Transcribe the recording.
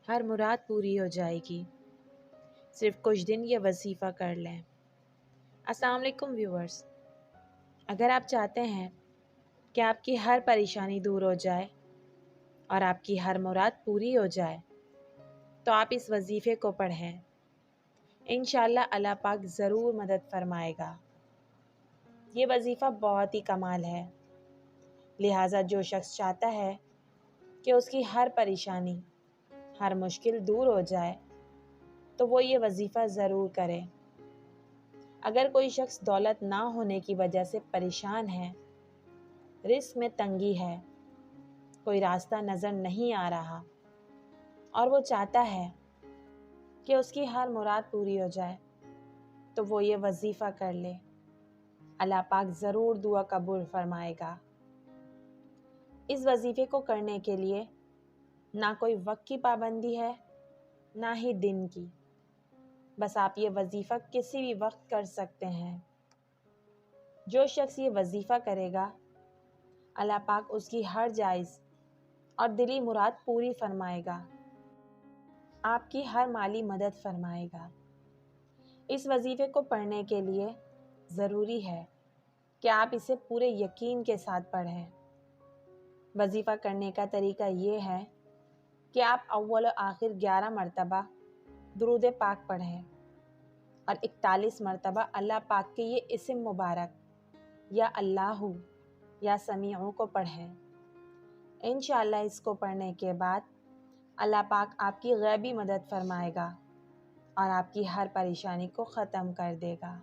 ہر مراد پوری ہو جائے گی۔ صرف کچھ دن یہ وظیفہ کر لیں۔ السلام علیکم ویورز، اگر آپ چاہتے ہیں کہ آپ کی ہر پریشانی دور ہو جائے اور آپ کی ہر مراد پوری ہو جائے تو آپ اس وظیفے کو پڑھیں۔ انشاءاللہ اللہ پاک ضرور مدد فرمائے گا۔ یہ وظیفہ بہت ہی کمال ہے، لہٰذا جو شخص چاہتا ہے کہ اس کی ہر پریشانی، ہر مشکل دور ہو جائے تو وہ یہ وظیفہ ضرور کرے۔ اگر کوئی شخص دولت نہ ہونے کی وجہ سے پریشان ہے، رزق میں تنگی ہے، کوئی راستہ نظر نہیں آ رہا اور وہ چاہتا ہے کہ اس کی ہر مراد پوری ہو جائے تو وہ یہ وظیفہ کر لے، اللہ پاک ضرور دعا قبول فرمائے گا۔ اس وظیفے کو کرنے کے لیے نہ کوئی وقت کی پابندی ہے نہ ہی دن کی، بس آپ یہ وظیفہ کسی بھی وقت کر سکتے ہیں۔ جو شخص یہ وظیفہ کرے گا اللہ پاک اس کی ہر جائز اور دلی مراد پوری فرمائے گا، آپ کی ہر مالی مدد فرمائے گا۔ اس وظیفے کو پڑھنے کے لیے ضروری ہے کہ آپ اسے پورے یقین کے ساتھ پڑھیں۔ وظیفہ کرنے کا طریقہ یہ ہے کہ آپ اول و آخر 11 مرتبہ درود پاک پڑھیں اور 41 مرتبہ اللہ پاک کے یہ اسم مبارک یا اللہ یا سمیع کو پڑھیں۔ انشاءاللہ اس کو پڑھنے کے بعد اللہ پاک آپ کی غیبی مدد فرمائے گا اور آپ کی ہر پریشانی کو ختم کر دے گا۔